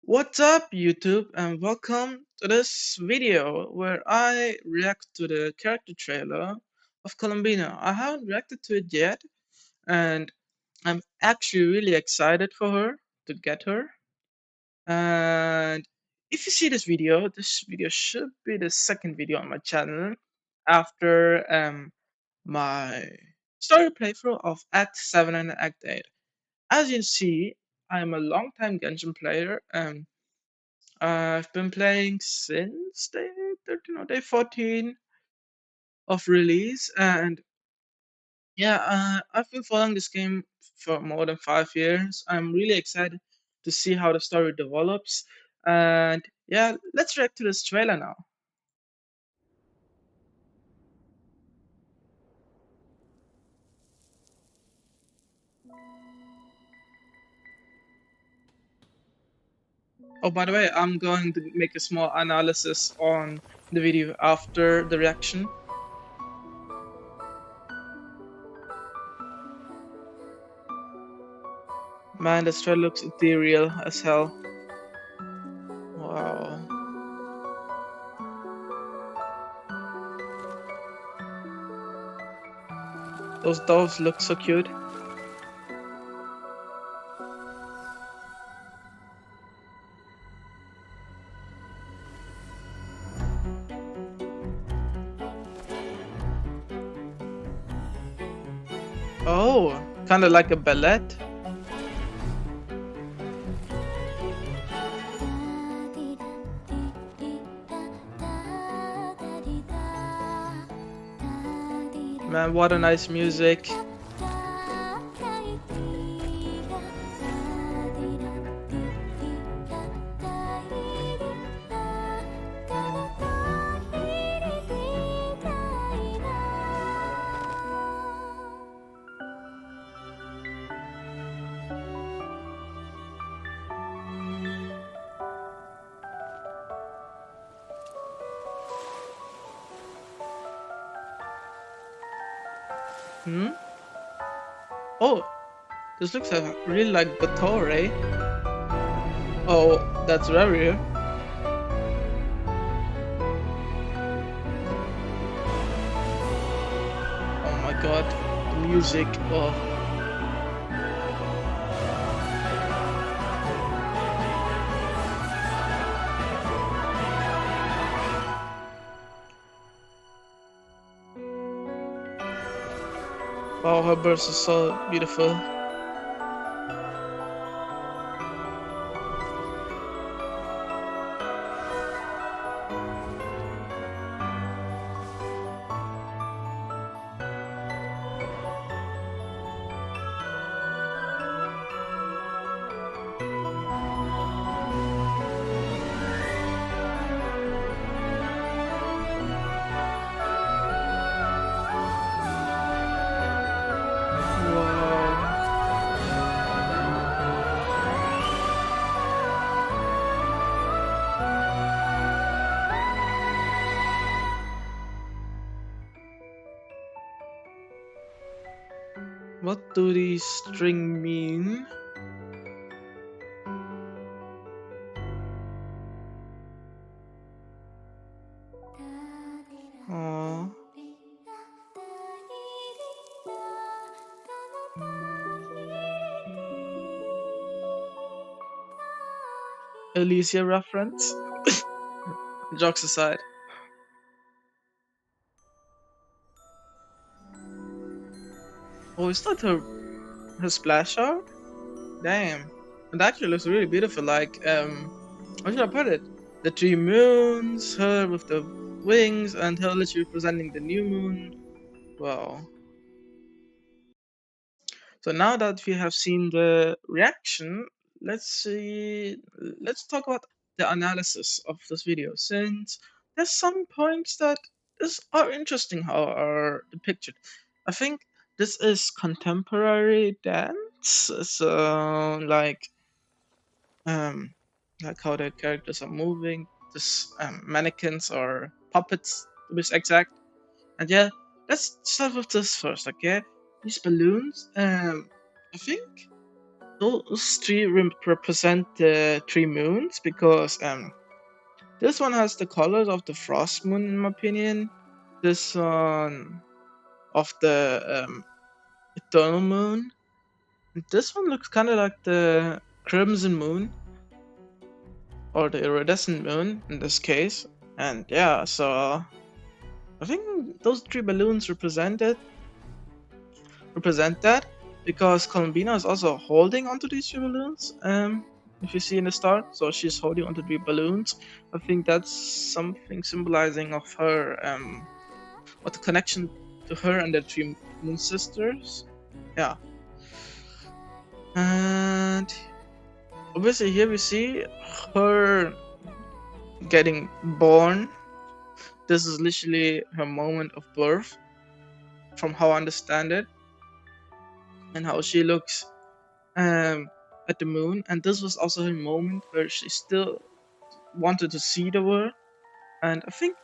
What's up, YouTube, and welcome to this video where I react to the character trailer of Columbina. I haven't reacted to it yet, and I'm actually really excited for her to get her. And if you see this video should be the second video on my channel after my story playthrough of Act 7 and Act 8. As you see, I'm a long-time Genshin player, and I've been playing since day 13 or day 14 of release, and yeah, I've been following this game for more than 5 years. I'm really excited to see how the story develops, and yeah, let's react to this trailer now. Oh, by the way, I'm going to make a small analysis on the video after the reaction. Man, this trailer looks ethereal as hell. Wow. Those doves look so cute. Oh, kind of like a ballet. Man, what a nice music. Hmm? Oh, this looks really like Batore. Oh, that's rare. Oh my god, the music. Oh. Wow, her burst is so beautiful. Wow. What do these string mean? Oh. Alicia reference? Jokes aside. Oh, is that her splash art? Damn. It actually looks really beautiful, like, how should I put it? The three moons, her with the wings, and her literally representing the new moon. Wow. So now that we have seen the reaction, let's talk about the analysis of this video, since there's some points that are interesting how are depicted. I think this is contemporary dance, so um like how the characters are moving, this mannequins or puppets to be exact. And yeah, let's start with this first, okay? These balloons, I think those three represent the three moons because this one has the colors of the frost moon in my opinion. This one of the eternal moon. And this one looks kind of like the crimson moon or the iridescent moon in this case. And yeah, so I think those three balloons represent that because Columbina is also holding onto these three balloons. If you see in the start, so she's holding onto three balloons. I think that's something symbolizing of her, what the connection to her and the three moon sisters. Yeah, and obviously here we see her getting born. This is literally her moment of birth, from how I understand it, and how she looks at the moon. And this was also her moment where she still wanted to see the world. And I think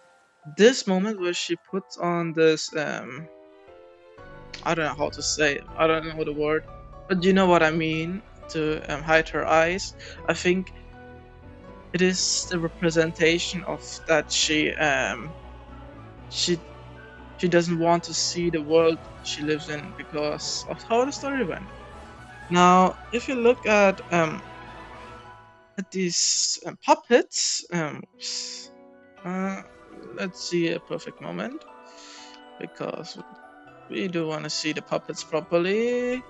this moment where she puts on this I don't know how to say it. I don't know the word, but you know what I mean, to hide her eyes. I think it is the representation of that she she doesn't want to see the world she lives in because of how the story went. Now, if you look at these puppets, uh, let's see a perfect moment because we do want to see the puppets properly.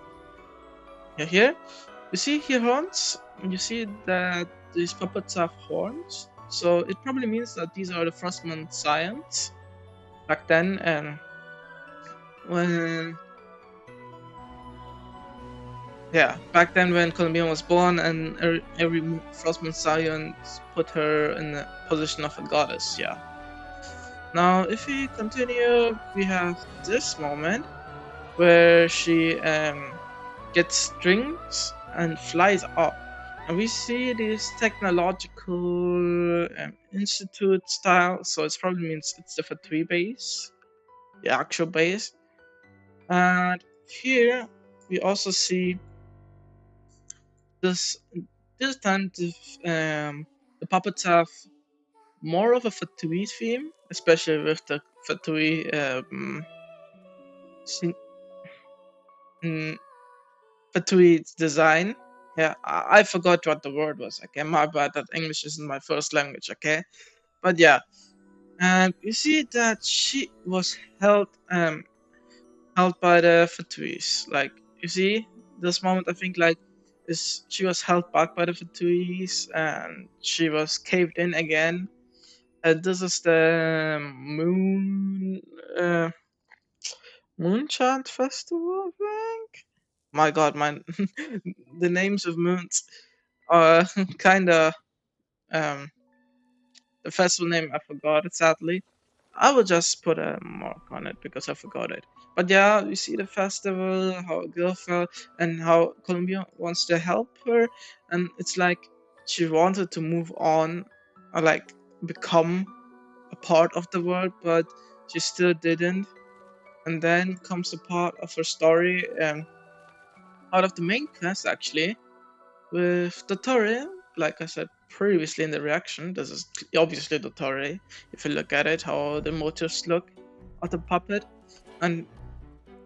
Yeah, here you see here horns. You see that these puppets have horns, so it probably means that these are the Frostmourne Scions back then, and when yeah, back then when Columbia was born, and every Frostmourne Scion put her in the position of a goddess. Yeah. Now, if we continue, we have this moment where she gets strings and flies up. And we see this technological institute style, so it probably means it's the Fatui base, the actual base. And here we also see this this time the puppets have more of a Fatui theme, especially with the Fatui Fatui design. Yeah, I forgot what the word was. Okay, my bad. That English isn't my first language. Okay, but yeah, and you see that she was held by the Fatuis. Like you see this moment, I think like is she was held back by the Fatuis and she was caved in again. This is the Moonchant Festival, I think. My God, my the names of moons are kind of um the festival name I forgot it sadly. I will just put a mark on it because I forgot it. But yeah, you see the festival, how a girl felt, and how Columbia wants to help her, and it's like she wanted to move on, or like become a part of the world, but she still didn't. And then comes the part of her story, out of the main quest actually, with Dottore. Like I said previously in the reaction, this is obviously Dottore. If you look at it, how the motifs look of the puppet, and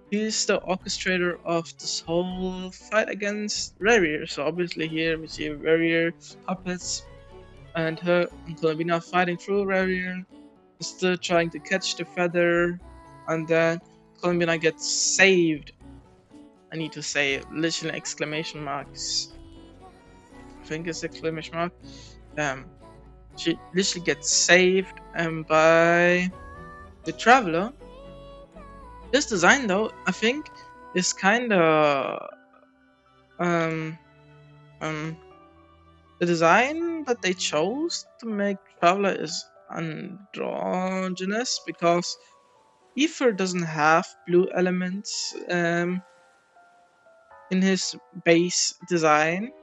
he's the orchestrator of this whole fight against Rarier. So obviously here we see Rarier puppets and her and Columbina fighting through Rarier, still trying to catch the feather, and then Columbina gets saved. I need to say literally exclamation marks. I think it's exclamation mark. She literally gets saved by the Traveler. This design, though, I think is kind of um the design that they chose to make Traveler is androgynous because Ether doesn't have blue elements in his base design.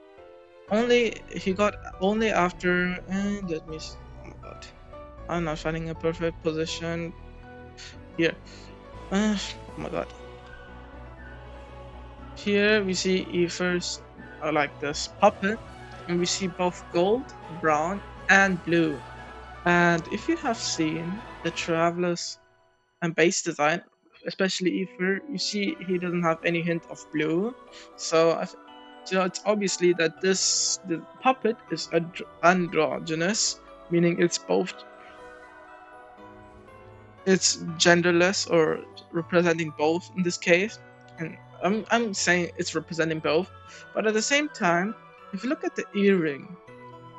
He got only after. And let me. Oh my god, I'm not finding a perfect position here. Oh my god. Here we see Ether's like this puppet, and we see both gold, brown, and blue. And if you have seen the Traveler's and base design, especially Ether, you see he doesn't have any hint of blue. So, so it's obviously that the puppet is androgynous, meaning it's genderless or representing both in this case. And I'm saying it's representing both, but at the same time, if you look at the earring,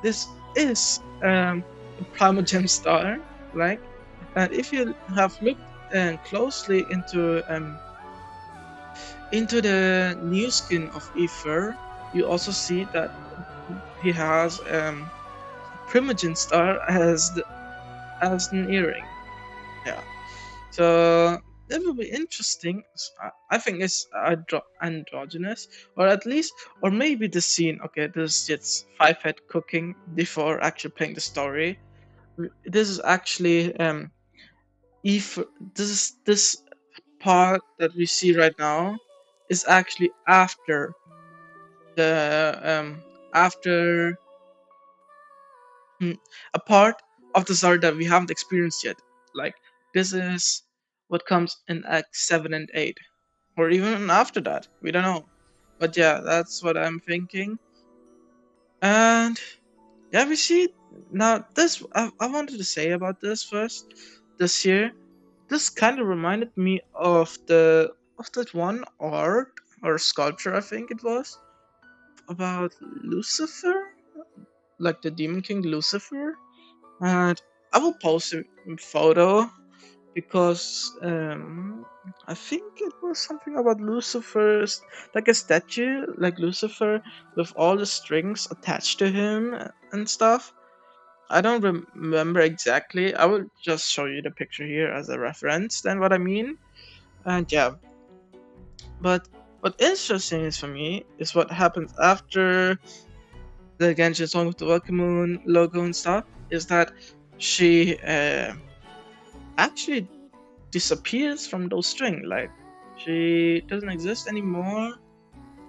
this is a Primogen star, like, and if you have looked closely into the new skin of Ether, you also see that he has Primogen star as an earring. Yeah, so that will be interesting. I think it's androgynous, or at least, or maybe the scene. Okay, this is just five head cooking before actually playing the story. This is actually if this part that we see right now is actually the after a part of the story that we haven't experienced yet. Like, this is what comes in Act 7 and 8, or even after that. We don't know, but yeah, that's what I'm thinking. And yeah, we see now. This I wanted to say about this first. This here, this kind of reminded me of that one art or sculpture, I think it was, about Lucifer, like the Demon King Lucifer. And I will post a photo because I think it was something about Lucifer's, like a statue, like Lucifer with all the strings attached to him and stuff. I don't remember exactly. I will just show you the picture here as a reference, then what I mean. And yeah, but what interesting is for me is what happens after the Genshin Song with the Welcome Moon logo and stuff. Is that she actually disappears from those strings. Like, she doesn't exist anymore,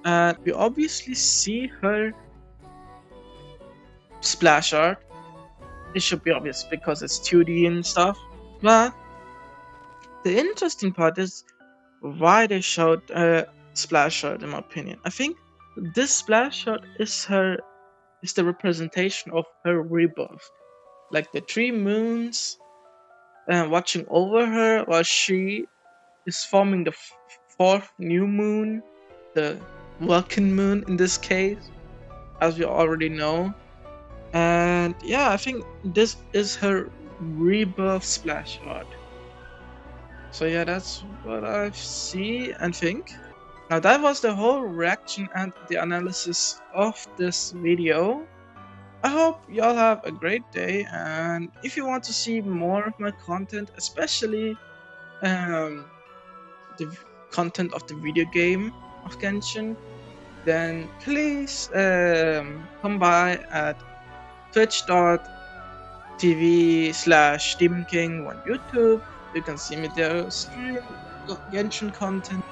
and we obviously see her splash art. It should be obvious because it's 2D and stuff. But the interesting part is why they showed splash shot, in my opinion. I think this splash shot is the representation of her rebirth, like the three moons watching over her while she is forming the fourth new moon, the Vulcan moon in this case, as we already know. And yeah, I think this is her rebirth splash art. So yeah, that's what I see and think. Now that was the whole reaction and the analysis of this video. I hope y'all have a great day, and if you want to see more of my content, especially the content of the video game of Genshin, then please come by at twitch.tv/Demon King on YouTube. You can see me there stream Genshin content.